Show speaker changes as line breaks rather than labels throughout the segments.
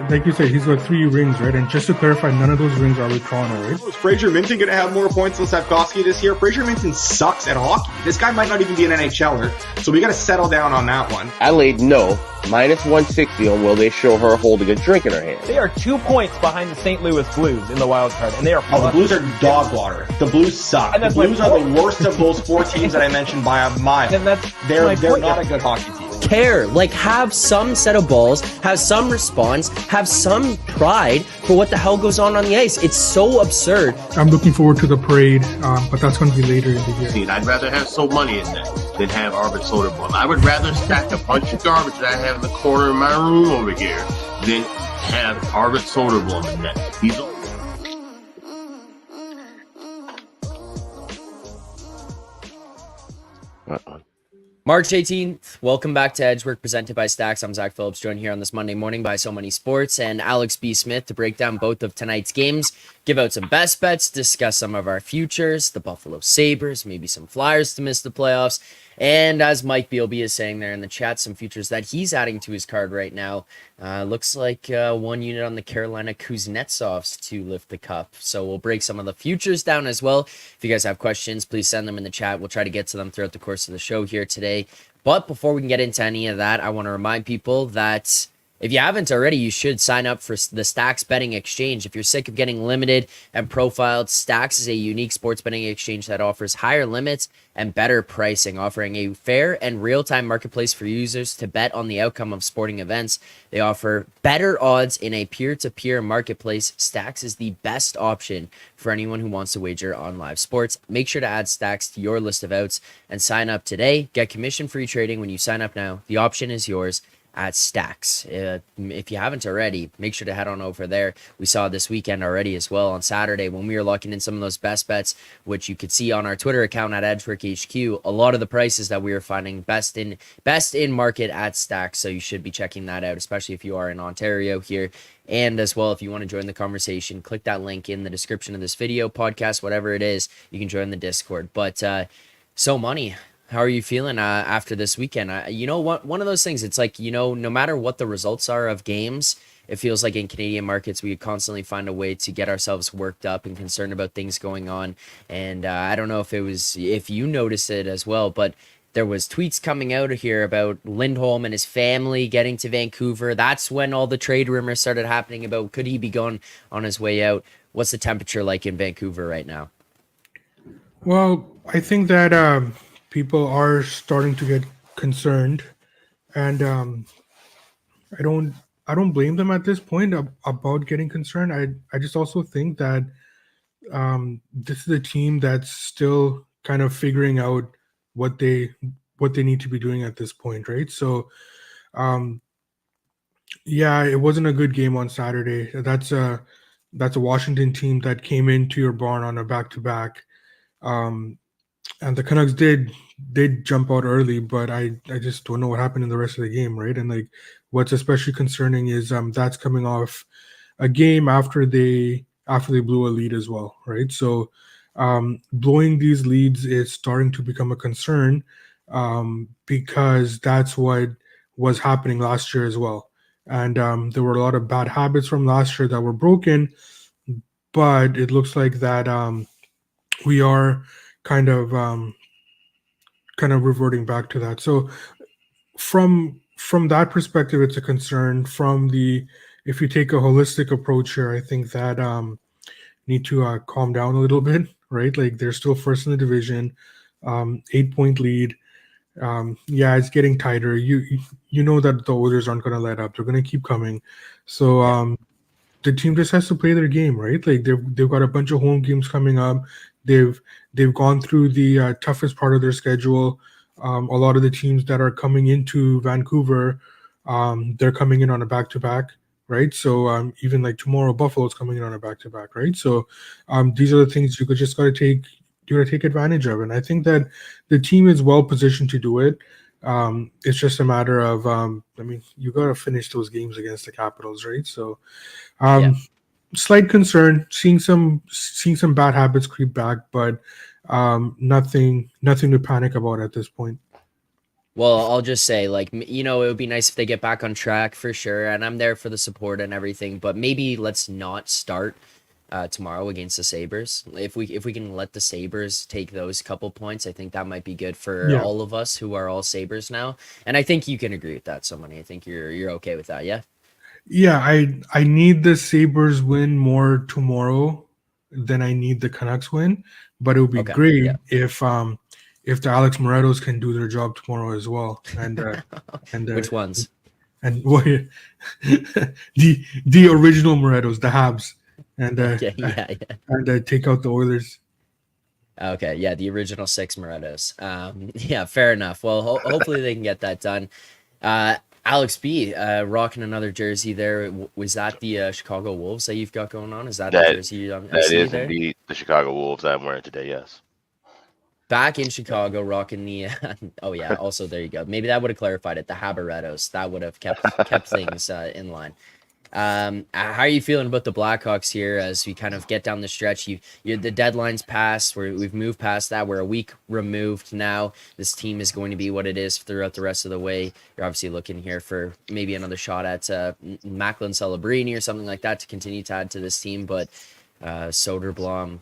Like you said, he's got 3 rings, right? And just to clarify, none of those rings are with Toronto, right?
Is Fraser Minton going to have more points than Slavkovsky this year? Fraser Minton sucks at hockey. This guy might not even be an NHLer, so we got to settle down on that one.
Adelaide, no. Minus 160 on will they show her holding a drink in her hand.
They are 2 points behind the St. Louis Blues in the wild card, and they are.
Oh, the Blues are dog water. The Blues suck. And the Blues are the worst of those 4 teams that I mentioned by a mile.
And
they're not a good hockey team.
Care, like have some set of balls, have some response, have some pride for what the hell goes on the ice. It's so absurd.
I'm looking forward to the parade, but that's going to be later in the year.
I'd rather have so money in that than have Arbit Soderblom. I would rather stack a bunch of garbage that I have in the corner of my room over here than have Arbit Soderblom in that. He's
March 18th, welcome back to Edgework, presented by Stacks. I'm Zack Phillips, joined here on this Monday morning by So Many Sports and Alex B. Smith to break down both of tonight's games, give out some best bets, discuss some of our futures, the Buffalo Sabres, maybe some Flyers to miss the playoffs, and as Mike BLB is saying there in the chat, some futures that he's adding to his card right now. Looks like 1 unit on the Carolina Kuznetsovs to lift the cup. So we'll break some of the futures down as well. If you guys have questions, please send them in the chat. We'll try to get to them throughout the course of the show here today. But before we can get into any of that, I want to remind people that if you haven't already, you should sign up for the Stacks Betting Exchange. If you're sick of getting limited and profiled, Stacks is a unique sports betting exchange that offers higher limits and better pricing, offering a fair and real-time marketplace for users to bet on the outcome of sporting events. They offer better odds in a peer-to-peer marketplace. Stacks is the best option for anyone who wants to wager on live sports. Make sure to add Stacks to your list of outs and sign up today. Get commission-free trading when you sign up now. The option is yours at Stacks. If you haven't already, make sure to head on over there. We saw this weekend already as well on Saturday when we were locking in some of those best bets, which you could see on our Twitter account at Edgework HQ. A lot of the prices that we were finding best in market at Stacks. So you should be checking that out, especially if you are in Ontario here. And as well, if you want to join the conversation, click that link in the description of this video, podcast, whatever it is, you can join the Discord. But so money. How are you feeling after this weekend? One of those things, it's like, no matter what the results are of games, it feels like in Canadian markets, we constantly find a way to get ourselves worked up and concerned about things going on. And I don't know if you noticed it as well, but there was tweets coming out here about Lindholm and his family getting to Vancouver. That's when all the trade rumors started happening about could he be going on his way out? What's the temperature like in Vancouver right now?
Well, I think that people are starting to get concerned, and I don't blame them at this point about getting concerned. I just also think that this is a team that's still kind of figuring out what they need to be doing at this point, right? So yeah, it wasn't a good game on Saturday. That's a Washington team that came into your barn on a back-to-back. And the Canucks did jump out early, but I just don't know what happened in the rest of the game, right? And like what's especially concerning is that's coming off a game after they blew a lead as well, right? So blowing these leads is starting to become a concern because that's what was happening last year as well. And there were a lot of bad habits from last year that were broken, but it looks like that we are kind of reverting back to that. So from that perspective, it's a concern. If you take a holistic approach here, I think that need to calm down a little bit, right? Like they're still first in the division, 8-point lead. Yeah, it's getting tighter. You know that the Oilers aren't going to let up. They're going to keep coming. So the team just has to play their game, right? Like they've got a bunch of home games coming up. They've gone through the toughest part of their schedule. A lot of the teams that are coming into Vancouver, they're coming in on a back-to-back, right? So even like tomorrow, Buffalo's coming in on a back-to-back, right? So these are the things you just got to take advantage of. And I think that the team is well positioned to do it. It's just a matter of, you got to finish those games against the Capitals, right? So slight concern, seeing some bad habits creep back, but nothing to panic about at this point.
Well, I'll just say, like, it would be nice if they get back on track for sure, and I'm there for the support and everything. But maybe let's not start tomorrow against the Sabres. If we can let the Sabres take those couple points, I think that might be good for
Yeah.
all of us who are all Sabres now. And I think you can agree with that, Somebody. I think you're okay with that, yeah.
Yeah, I need the Sabres win more tomorrow than I need the Canucks win, but it would be
Okay,
great
yeah.
if the Alex Morettos can do their job tomorrow as well. And
Which ones?
and what the original Morettos, the Habs, and
Okay, yeah, yeah.
take out the Oilers.
Okay, yeah, the original six Morettos. Yeah, fair enough. Well, hopefully they can get that done. Alex B, rocking another jersey there. Was that the Chicago Wolves that you've got going on? Is that the
That
jersey I
that
see
is
there?
indeed the Chicago Wolves I'm wearing today. Yes.
Back in Chicago, rocking the. Oh yeah, also there you go. Maybe that would have clarified it. The Habarettos. That would have kept things in line. How are you feeling about the Blackhawks here as we kind of get down the stretch? The deadline's passed. We've moved past that. We're a week removed now. This team is going to be what it is throughout the rest of the way. You're obviously looking here for maybe another shot at Macklin Celebrini or something like that to continue to add to this team. But Soderblom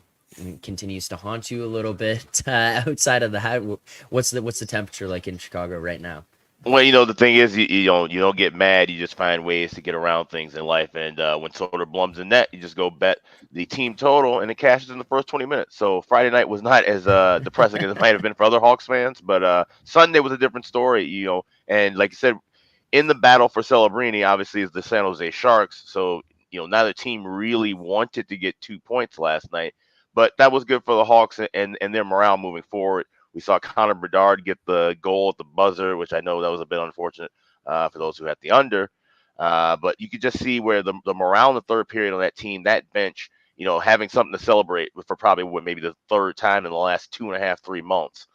continues to haunt you a little bit. Outside of that, what's the temperature like in Chicago right now?
Well, the thing is, you don't get mad. You just find ways to get around things in life. And when Soderblom's in net, you just go bet the team total, and it cashes in the first 20 minutes. So Friday night was not as depressing as it might have been for other Hawks fans, but Sunday was a different story. And like you said, in the battle for Celebrini, obviously, is the San Jose Sharks. So neither team really wanted to get 2 points last night, but that was good for the Hawks and their morale moving forward. We saw Connor Bedard get the goal at the buzzer, which I know that was a bit unfortunate for those who had the under. But you could just see where the morale in the third period on that team, that bench, having something to celebrate for probably maybe the third time in the last 2.5, 3 months.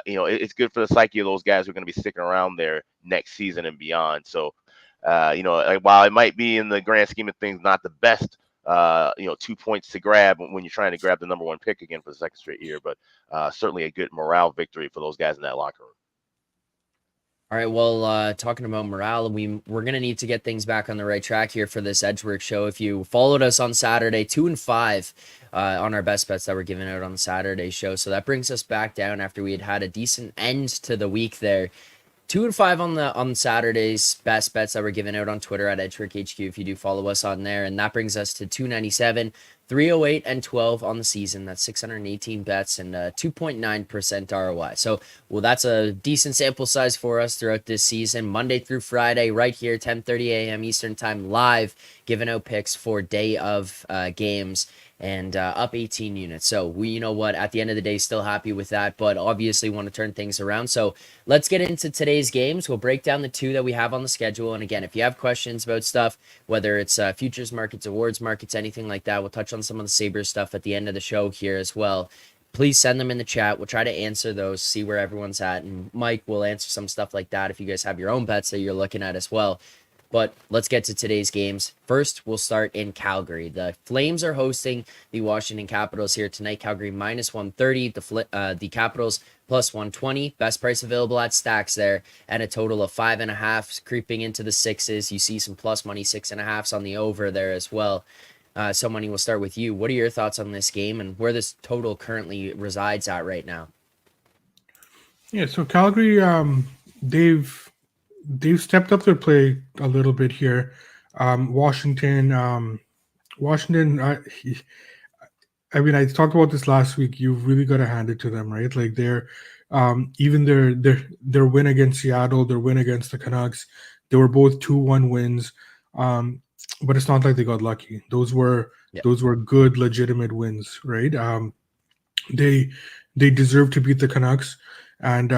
It's good for the psyche of those guys who are going to be sticking around there next season and beyond. So, while it might be in the grand scheme of things not the best 2 points to grab when you're trying to grab the number one pick again for the second straight year, but certainly a good morale victory for those guys in that locker room.
All right, well, talking about morale, we're going to need to get things back on the right track here for this Edgework show. If you followed us on Saturday, 2-5 on our best bets that were given out on the Saturday show. So that brings us back down after we had a decent end to the week there. 2-5 on Saturday's best bets that were given out on Twitter at Edgework HQ if you do follow us on there. And that brings us to 297, 308, and 12 on the season. That's 618 bets and 2.9% ROI. So, well, that's a decent sample size for us throughout this season. Monday through Friday, right here, 10:30 a.m. Eastern Time, live, giving out picks for day of games. And up 18 units. So you know what, at the end of the day, still happy with that, but obviously want to turn things around. So let's get into today's games. We'll break down the 2 that we have on the schedule. And again, if you have questions about stuff, whether it's futures markets, awards markets, anything like that, we'll touch on some of the Sabres stuff at the end of the show here as well. Please send them in the chat. We'll try to answer those, see where everyone's at. And Mike will answer some stuff like that if you guys have your own bets that you're looking at as well. But let's get to today's games. First, we'll start in Calgary. The Flames are hosting the Washington Capitals here tonight. Calgary minus 130. The Capitals plus 120. Best price available at Stacks there. And a total of 5.5 creeping into the 6s. You see some plus money 6.5s on the over there as well. So Money, we'll start with you. What are your thoughts on this game and where this total currently resides at right now?
Yeah, so Calgary, they've stepped up their play a little bit here. Washington, I mean, I talked about this last week. You've really got to hand it to them, right? Like they're even their win against Seattle, their win against the Canucks, they were both 2-1 wins. But it's not like they got lucky. Those were good, legitimate wins, right? They deserve to beat the Canucks, and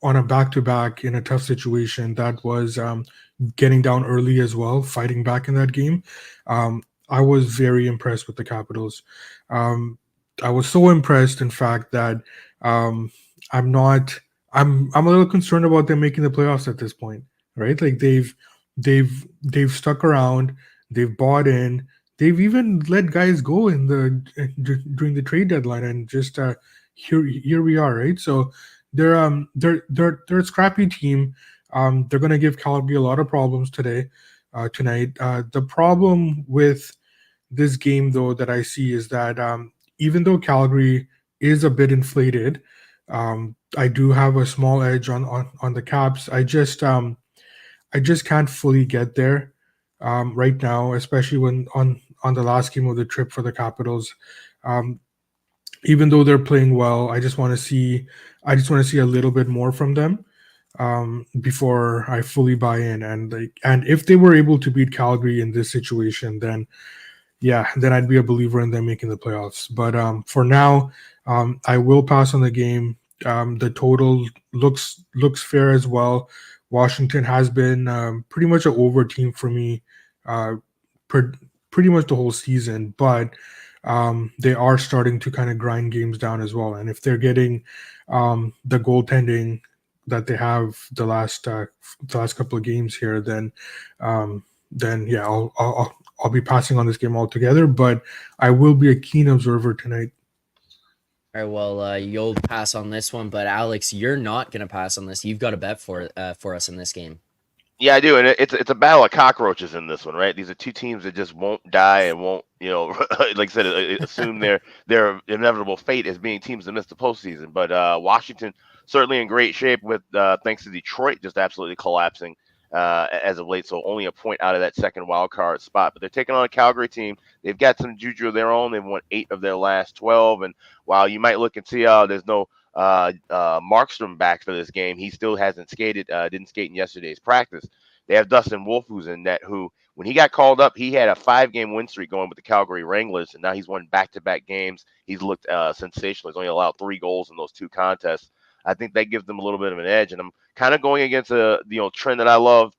on a back-to-back in a tough situation, that was getting down early as well, fighting back in that game. I was very impressed with the Capitals. I was so impressed, in fact, that I'm a little concerned about them making the playoffs at this point, right? Like they've stuck around, they've bought in, they've even let guys go during the trade deadline, and just here we are, right? So they're a scrappy team. They're going to give Calgary a lot of problems tonight. The problem with this game, though, that I see is that even though Calgary is a bit inflated, I do have a small edge on the Caps. I just can't fully get there right now, especially when on the last game of the trip for the Capitals. Um, Even though they're playing well, I just want to see a little bit more from them before I fully buy in. And if they were able to beat Calgary in this situation, then yeah, then I'd be a believer in them making the playoffs. But for now, I will pass on the game. The total looks fair as well. Washington has been pretty much an over team for me, uh, per, pretty much the whole season. But they are starting to kind of grind games down as well. And if they're getting the goaltending that they have the last couple of games here, then yeah, I'll be passing on this game altogether, but I will be a keen observer tonight.
All right, well, you'll pass on this one, but Alex, you're not gonna pass on this. You've got a bet for us in this game.
Yeah, I do, and it's a battle of cockroaches in this one, right? These are two teams that just won't die and won't, like I said, assume their inevitable fate as being teams that miss the postseason. But Washington certainly in great shape with thanks to Detroit just absolutely collapsing as of late, so only a point out of that second wild card spot. But they're taking on a Calgary team. They've got some juju of their own. They've won 8 of their last 12, and while you might look and see, there's no Markstrom back for this game. He still hasn't skated, didn't skate in yesterday's practice. They have Dustin Wolf, who's in net, who, when he got called up, he had a 5-game win streak going with the Calgary Wranglers, and now he's won back-to-back games. He's looked sensational. He's only allowed 3 goals in those 2 contests. I think that gives them a little bit of an edge, and I'm kind of going against a trend that I love,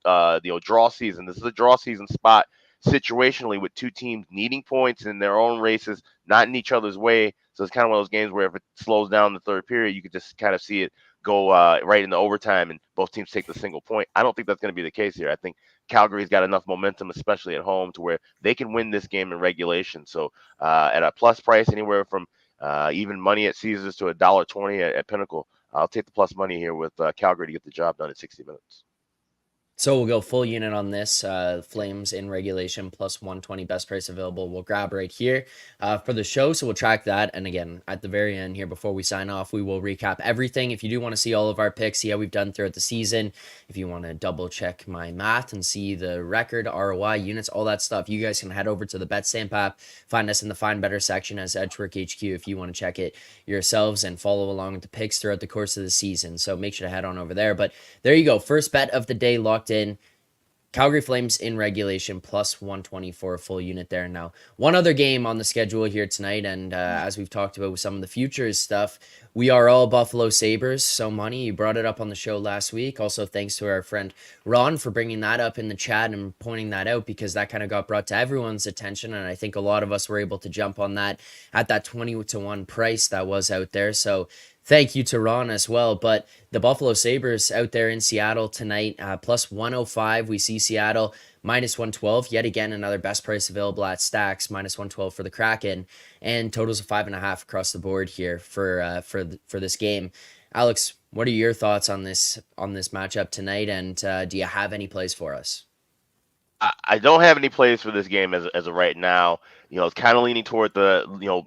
draw season. This is a draw season spot situationally with two teams needing points in their own races, not in each other's way. So it's kind of one of those games where if it slows down in the third period, you could just kind of see it go right into overtime and both teams take the single point. I don't think that's going to be the case here. I think Calgary's got enough momentum, especially at home, to where they can win this game in regulation. So at a plus price, anywhere from even money at Caesars to $1.20 at Pinnacle, I'll take the plus money here with Calgary to get the job done in 60 minutes.
So we'll go full unit on this. Flames in regulation plus 120, best price available. We'll grab right here for the show. So we'll track that. And again, at the very end here, before we sign off, we will recap everything. If you do want to see all of our picks, see how we've done throughout the season, if you want to double check my math and see the record, ROI, units, all that stuff, you guys can head over to the BetStamp app. Find us in the Find Better section as Edgework HQ if you want to check it yourselves and follow along with the picks throughout the course of the season. So make sure to head on over there. But there you go. First bet of the day locked in. Calgary Flames in regulation plus 120 for a full unit there. Now, one other game on the schedule here tonight, and as we've talked about with some of the futures stuff, we are all Buffalo Sabres. So, Money, you brought it up on the show last week. Also, thanks to our friend Ron for bringing that up in the chat and pointing that out, because that kind of got brought to everyone's attention, and I think a lot of us were able to jump on that at that 20-1 price that was out there. So, thank you to Ron as well. But the Buffalo Sabres out there in Seattle tonight, plus 105. We see Seattle minus 112. Yet again, another best price available at Stacks, minus 112 for the Kraken, and totals of 5.5 across the board here for this game. Alex, what are your thoughts on this matchup tonight? And do you have any plays for us?
I don't have any plays for this game as of right now. It's kind of leaning toward the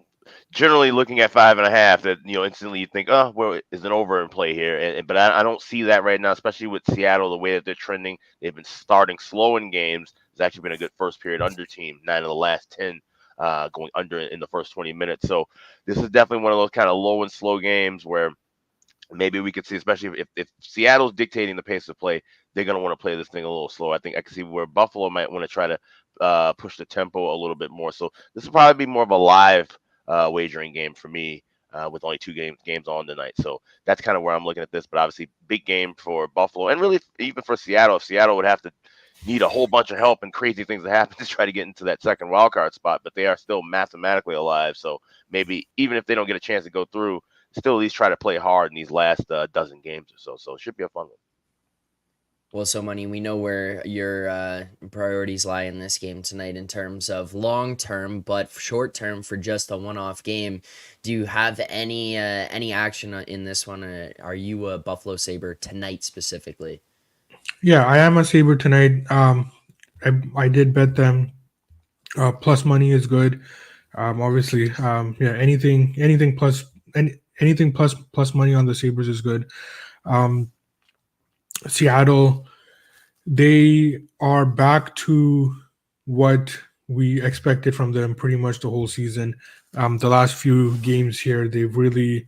generally looking at 5.5 that instantly you think, oh, well, is an over in play here, but I don't see that right now, especially with Seattle, the way that they're trending. They've been starting slow in games. It's actually been a good first period under team, 9 of the last 10 going under in the first 20 minutes. So this is definitely one of those kind of low and slow games where maybe we could see, especially if Seattle's dictating the pace of play, they're going to want to play this thing a little slow. I think I can see where Buffalo might want to try to push the tempo a little bit more. So this will probably be more of a live wagering game for me with only 2 games on tonight. So that's kind of where I'm looking at this. But obviously, big game for Buffalo, and really even for Seattle. If Seattle would have to need a whole bunch of help and crazy things to happen to try to get into that second wild card spot, but they are still mathematically alive. So maybe even if they don't get a chance to go through, still at least try to play hard in these last dozen games or so. So it should be a fun one.
Well, so Money, we know where your priorities lie in this game tonight in terms of long term, but short term for just a one-off game. Do you have any action in this one? Are you a Buffalo Sabre tonight specifically?
Yeah, I am a Saber tonight. I did bet them. Plus money is good. Obviously, yeah, anything plus money on the Sabres is good. Um, Seattle, they are back to what we expected from them pretty much the whole season. The last few games here, they've really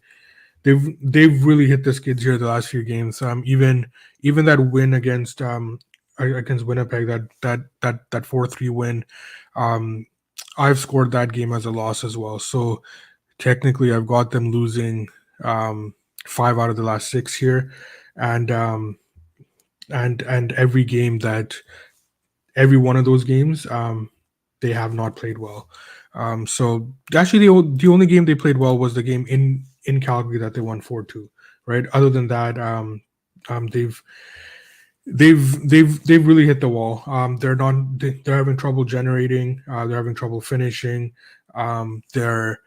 hit the skids here the last few games. Even that win against Winnipeg, that 4-3 win, um, I've scored that game as a loss as well. So technically, I've got them losing 5 out of the last 6 here, and and every one of those games, they have not played well. So actually, the only game they played well was the game in Calgary that they won 4-2. Right. Other than that, they've they've really hit the wall. They're having trouble generating. They're having trouble finishing. Their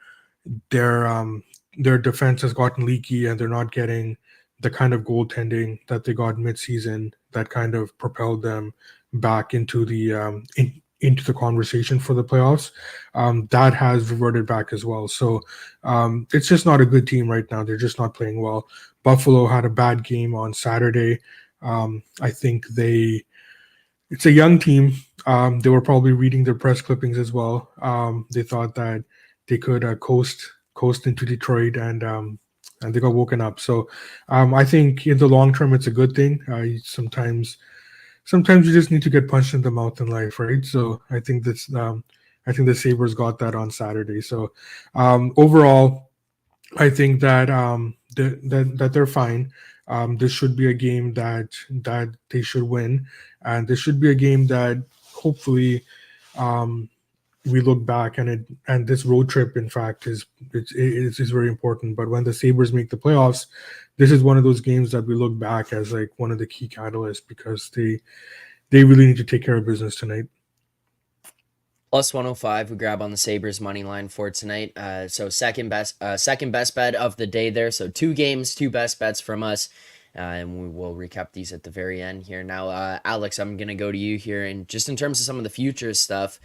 their defense has gotten leaky, and they're not getting the kind of goaltending that they got midseason that kind of propelled them back into into the conversation for the playoffs. That has reverted back as well. So it's just not a good team right now. They're just not playing well. Buffalo had a bad game on Saturday. I think it's a young team. They were probably reading their press clippings as well. They thought that they could coast into Detroit, and they got woken up. So I think in the long term, it's a good thing. Sometimes you just need to get punched in the mouth in life, right? So I think the Sabres got that on Saturday. So overall, I think that that they're fine. This should be a game that they should win, and this should be a game that hopefully we look back and this road trip, in fact, is very important. But when the Sabres make the playoffs, this is one of those games that we look back as like one of the key catalysts because they really need to take care of business tonight.
Plus 105, we grab on the Sabres money line for tonight. So second best bet of the day there. So 2 games, 2 best bets from us. And we will recap these at the very end here. Now, Alex, I'm going to go to you here. And just in terms of some of the futures stuff,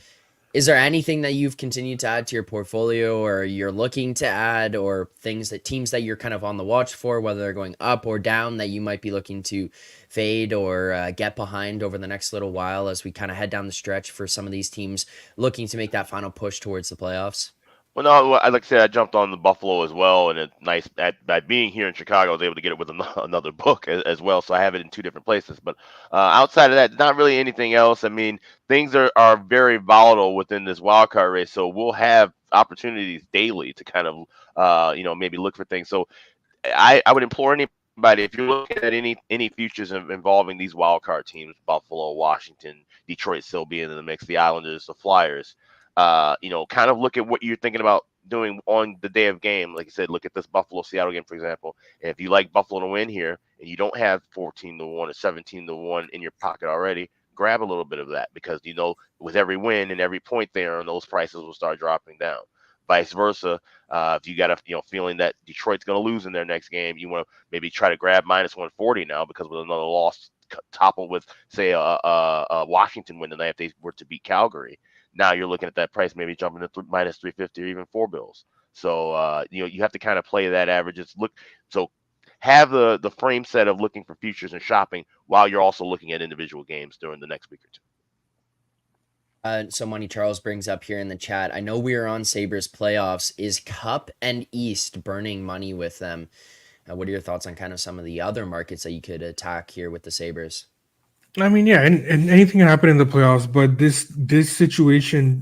is there anything that you've continued to add to your portfolio or you're looking to add, or teams that you're kind of on the watch for, whether they're going up or down, that you might be looking to fade or get behind over the next little while as we kind of head down the stretch for some of these teams looking to make that final push towards the playoffs?
Well, no, like I said, I jumped on the Buffalo as well, and it's nice at being here in Chicago, I was able to get it with another book as well, so I have it in 2 different places. But outside of that, not really anything else. I mean, things are very volatile within this wild card race, so we'll have opportunities daily to kind of maybe look for things. So I would implore anybody, if you're looking at any futures involving these wild card teams, Buffalo, Washington, Detroit still being in the mix, the Islanders, the Flyers, kind of look at what you're thinking about doing on the day of game. Like I said, look at this Buffalo Seattle game, for example. And if you like Buffalo to win here and you don't have 14-1 or 17-1 in your pocket already, grab a little bit of that, because with every win and every point there, and those prices will start dropping down. Vice versa, if you got a feeling that Detroit's going to lose in their next game, you want to maybe try to grab minus 140 now, because with another loss toppled with, say, a Washington win tonight, if they were to beat Calgary, now you're looking at that price maybe jumping to minus 350 or even 4 bills. So you have to kind of play that average. So have the frame set of looking for futures and shopping while you're also looking at individual games during the next week or two.
So Money Charles brings up here in the chat, I know we are on Sabres playoffs. Is Cup and East burning money with them? What are your thoughts on kind of some of the other markets that you could attack here with the Sabres?
I mean, yeah, and anything can happen in the playoffs, but this situation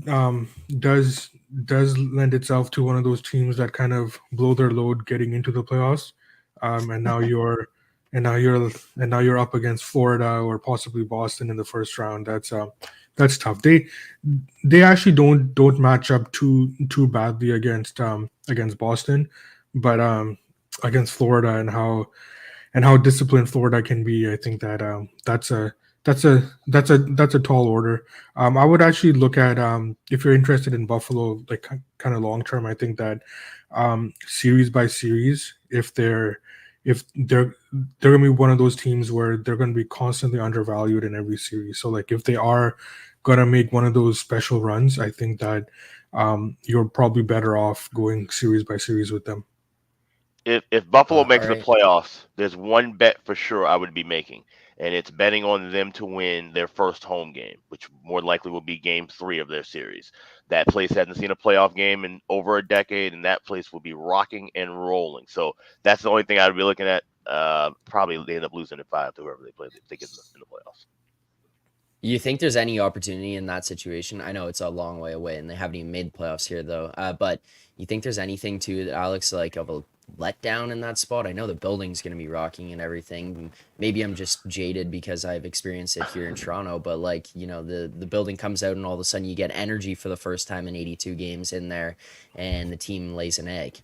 does lend itself to one of those teams that kind of blow their load getting into the playoffs, and now you're up against Florida or possibly Boston in the first round. That's tough. They actually don't match up too badly against Boston, but against Florida and how disciplined Florida can be, I think that that's a tall order. I would actually look at if you're interested in Buffalo, like kind of long term. I think that series by series, if they're gonna be one of those teams where they're gonna be constantly undervalued in every series. So like if they are gonna make one of those special runs, I think that you're probably better off going series by series with them.
If Buffalo makes
All
the
right.
playoffs, there's one bet for sure I would be making, and it's betting on them to win their first home game, which more likely will be Game 3 of their series. That place hasn't seen a playoff game in over a decade, and that place will be rocking and rolling. So that's the only thing I'd be looking at. Probably they end up losing at 5 to whoever they play if they get in the playoffs.
You think there's any opportunity in that situation? I know it's a long way away, and they haven't even made the playoffs here, though. But you think there's anything to Alex, like of a letdown in that spot? I know the building's going to be rocking and everything. Maybe I'm just jaded because I've experienced it here in Toronto. But like the building comes out, and all of a sudden you get energy for the first time in 82 games in there, and the team lays an egg.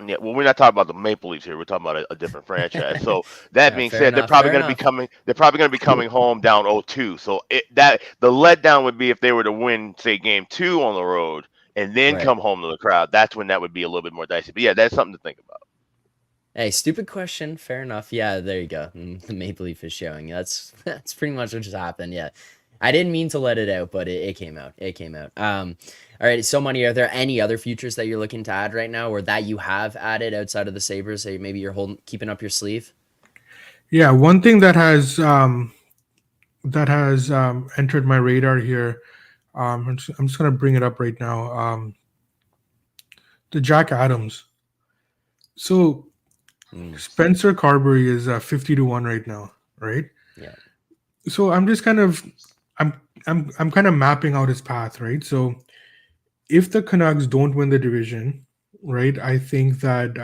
Yeah, well, we're not talking about the Maple Leafs here. We're talking about a different franchise. So that
Yeah,
being
fair
said, they're
enough.
probably
Fair
going to be
enough.
coming. They're probably going to be coming home down 0-2. So that the letdown would be if they were to win, say, Game 2 on the road and then
Right.
come home to the crowd. That's when that would be a little bit more dicey. But yeah, that's something to think about.
Hey, stupid question. Fair enough. Yeah, there you go. The Maple Leaf is showing. That's pretty much what just happened. Yeah. I didn't mean to let it out, but it came out. It came out. All right. So Money, are there any other futures that you're looking to add right now, or that you have added outside of the Sabres that maybe you're keeping up your sleeve?
Yeah, one thing that has entered my radar here. I'm just gonna bring it up right now. The Jack Adams. So Spencer Carberry is 50-1 right now, right?
Yeah.
So I'm just kind of I'm kind of mapping out his path, right? So if the Canucks don't win the division, right, I think that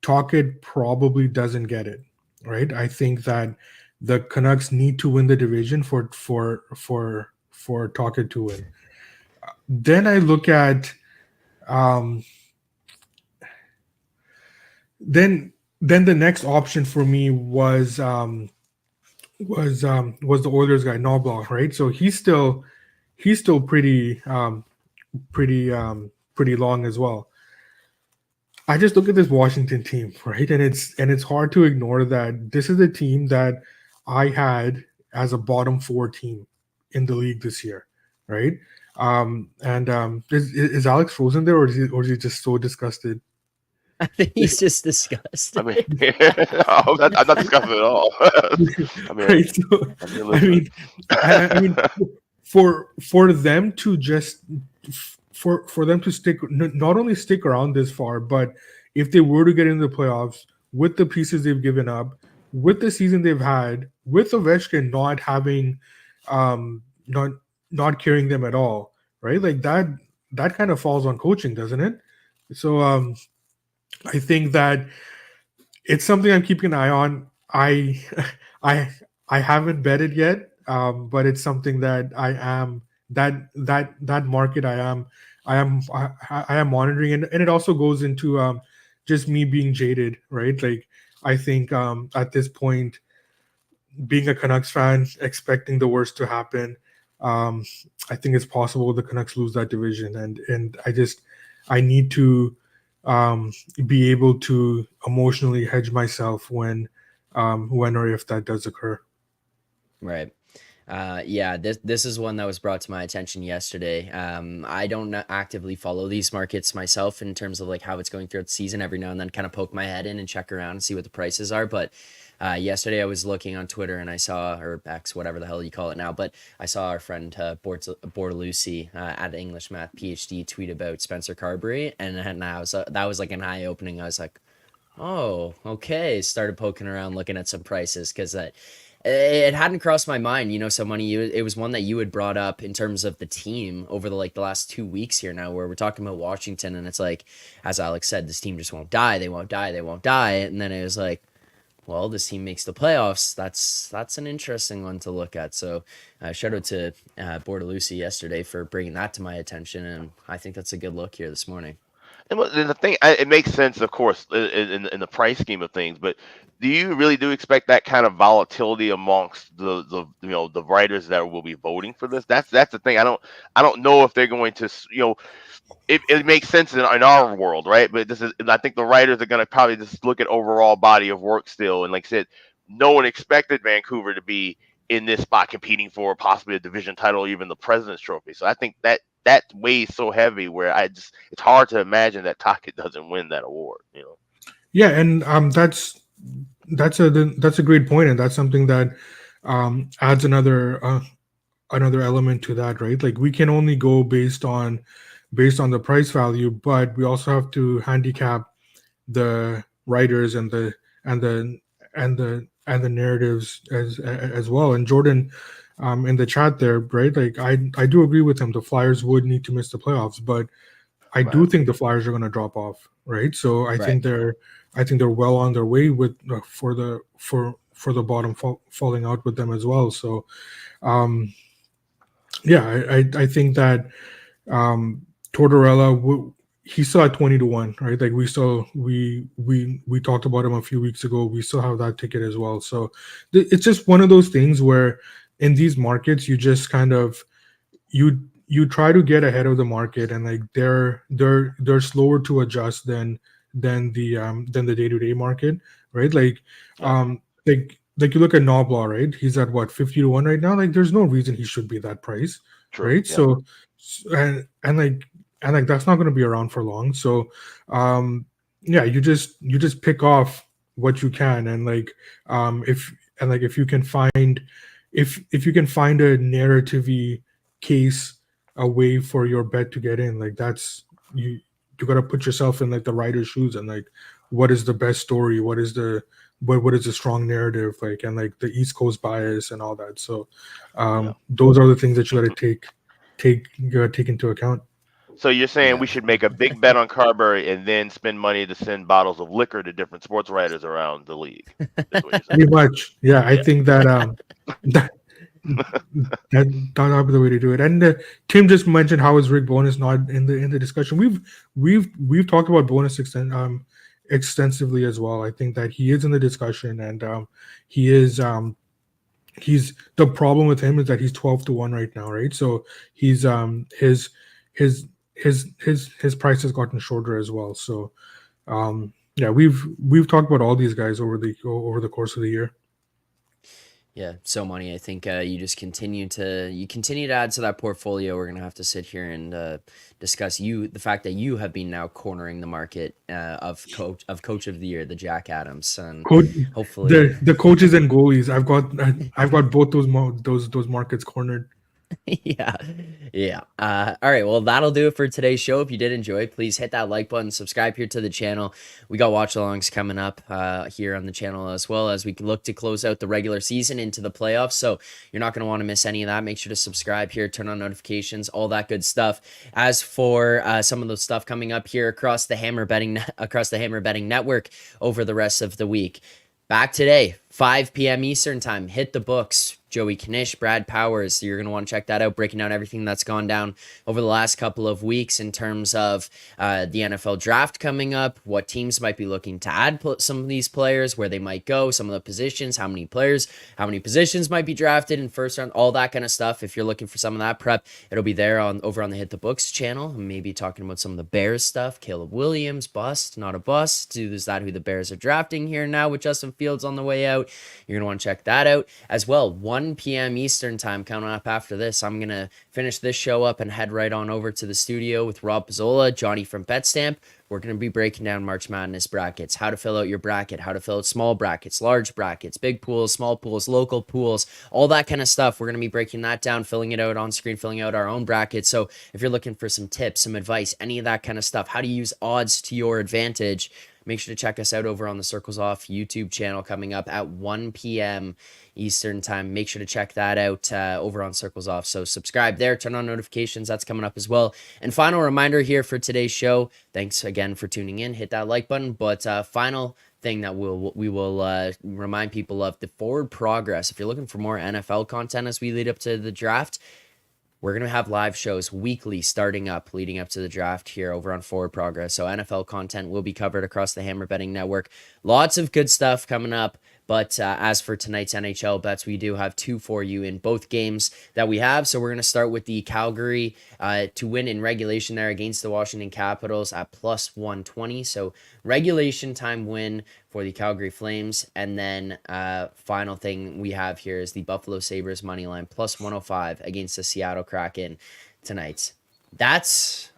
Tocchet probably doesn't get it, right? I think that the Canucks need to win the division for Tocchet to win. Then I look at then the next option for me was the Oilers guy Knobloch, right? So he's still pretty long as well. I just look at this Washington team, right? And it's hard to ignore that this is a team that I had as a bottom 4 team in the league this year, right? Is Alex frozen there, or is he just so disgusted?
I think he's just
I
disgusted.
mean, I'm not discussing it at all. I mean,
Right. So, I mean, for them to just for them to not only stick around this far, but if they were to get into the playoffs with the pieces they've given up, with the season they've had, with Ovechkin not having, not carrying them at all, right? Like that kind of falls on coaching, doesn't it? So I think that it's something I'm keeping an eye on. I I I haven't betted yet, but it's something that I am that market I am monitoring, and it also goes into just me being jaded, right? Like I think at this point, being a Canucks fan, expecting the worst to happen, I think it's possible the Canucks lose that division, and I need to be able to emotionally hedge myself when or if that does occur.
Right. Yeah, this is one that was brought to my attention yesterday. I don't actively follow these markets myself in terms of like how it's going throughout the season. Every now and then, kind of poke my head in and check around and see what the prices are. But yesterday, I was looking on Twitter and I saw, or X, whatever the hell you call it now, but I saw our friend Bortolucci at English Math PhD tweet about Spencer Carberry, and that was like an eye opening. I was like, oh, okay. Started poking around, looking at some prices because it hadn't crossed my mind, so Money, it was one that you had brought up in terms of the team over the last 2 weeks here now, where we're talking about Washington, and it's like, as Alex said, this team just won't die. They won't die. They won't die. And then it was like, well, this team makes the playoffs. That's an interesting one to look at. So shout out to Bortolucci yesterday for bringing that to my attention, and I think that's a good look here this morning.
And the thing, it makes sense, of course, in the price scheme of things. But do you really do expect that kind of volatility amongst the writers that will be voting for this? That's the thing. I don't know if they're going to it makes sense in our world, right? But I think the writers are going to probably just look at overall body of work still. And like I said, no one expected Vancouver to be in this spot competing for possibly a division title, or even the President's Trophy. So I think that weighs so heavy where it's hard to imagine that Tocchet doesn't win that award.
Yeah, and that's a great point, and that's something that adds another element to that, right? Like we can only go based on the price value, but we also have to handicap the writers and the narratives as well. And Jordan, in the chat there, right? Like I do agree with him. The Flyers would need to miss the playoffs, but I do think the Flyers are going to drop off, right? So I think they're well on their way with for the bottom falling out with them as well. So yeah, I think that Tortorella, he's still at 20-1, right? Like we talked about him a few weeks ago. We still have that ticket as well. So it's just one of those things where in these markets you just kind of you try to get ahead of the market, and like they're slower to adjust than the day-to-day market, right? Like you look at Noblaw, right? He's at what, 50-1 right now. Like there's no reason he should be that price,
True.
right?
Yeah.
So and like that's not going to be around for long. So yeah, you just pick off what you can, and like if you can find if you can find a narrative case, a way for your bet to get in, like that's you got to put yourself in like the writer's shoes, and like what is the best story, what is the strong narrative, like, and like the East Coast bias and all that. So those are the things that you got to take into account.
So you're saying we should make a big bet on Carberry and then spend money to send bottles of liquor to different sports writers around the league? That's what you're saying.
Pretty much, yeah. I think that that that'll be the way to do it. And Tim just mentioned how is Rick Bonus not in the discussion. We've talked about Bonus extensively as well. I think that he is in the discussion, and he is he's the problem with him is that he's 12-1 right now, right? So he's his price has gotten shorter as well. So yeah, we've talked about all these guys over the course of the year.
Yeah, so money. I think you continue to add to that portfolio. We're gonna have to sit here and discuss the fact that you have been now cornering the market of coach of the year, the Jack Adams, and hopefully
the coaches and goalies. I've got both those markets cornered.
Yeah. All right. Well, that'll do it for today's show. If you did enjoy, please hit that like button, subscribe here to the channel. We got watch alongs coming up here on the channel, as well as we look to close out the regular season into the playoffs. So you're not going to want to miss any of that. Make sure to subscribe here, turn on notifications, all that good stuff. As for some of the stuff coming up here across the Hammer Betting Network over the rest of the week. Back today, 5 p.m. Eastern time. Hit the books. Joey Knish, Brad Powers. You're going to want to check that out, breaking down everything that's gone down over the last couple of weeks in terms of the NFL draft coming up, what teams might be looking to add some of these players, where they might go, some of the positions, how many positions might be drafted in first round, all that kind of stuff. If you're looking for some of that prep, it'll be there over on the Hit the Books channel. Maybe talking about some of the Bears stuff, Caleb Williams, bust, not a bust. Is that who the Bears are drafting here now with Justin Fields on the way out? You're going to want to check that out as well. 1 p.m. Eastern time coming up after this. I'm going to finish this show up and head right on over to the studio with Rob Pizzola, Johnny from BetStamp. We're going to be breaking down March Madness brackets, how to fill out your bracket, how to fill out small brackets, large brackets, big pools, small pools, local pools, all that kind of stuff. We're going to be breaking that down, filling it out on screen, filling out our own brackets. So if you're looking for some tips, some advice, any of that kind of stuff, how to use odds to your advantage, make sure to check us out over on the Circles Off YouTube channel coming up at 1 p.m. Eastern time. Make sure to check that out over on Circles Off. So subscribe there, turn on notifications. That's coming up as well. And final reminder here for today's show. Thanks again for tuning in. Hit that like button. But final thing that we will remind people of, the forward progress. If you're looking for more NFL content as we lead up to the draft, We're going to have live shows weekly starting up, leading up to the draft here over on Forward Progress. So NFL content will be covered across the Hammer Betting Network. Lots of good stuff coming up. But as for tonight's NHL bets, we do have 2 for you in both games that we have. So we're going to start with the Calgary to win in regulation there against the Washington Capitals at plus 120. So regulation time win for the Calgary Flames. And then final thing we have here is the Buffalo Sabres money line plus 105 against the Seattle Kraken tonight. That's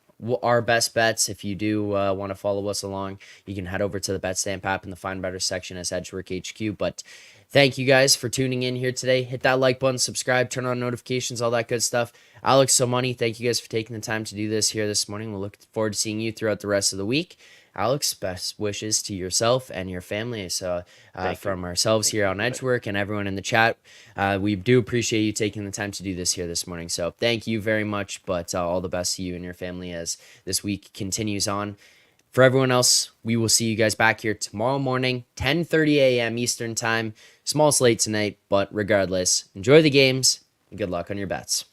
our best bets. If you do want to follow us along, you can head over to the BetStamp app in the Find Better section as Edgework HQ. But thank you guys for tuning in here today. Hit that like button, subscribe, turn on notifications, all that good stuff. Alex, so money, thank you guys for taking the time to do this here this morning. We'll look forward to seeing you throughout the rest of the week. Alex, best wishes to yourself and your family. So from ourselves here on Edgework and everyone in the chat, we do appreciate you taking the time to do this here this morning. So thank you very much, but all the best to you and your family as this week continues on. For everyone else, we will see you guys back here tomorrow morning, 10:30 a.m. Eastern time. Small slate tonight, but regardless, enjoy the games and good luck on your bets.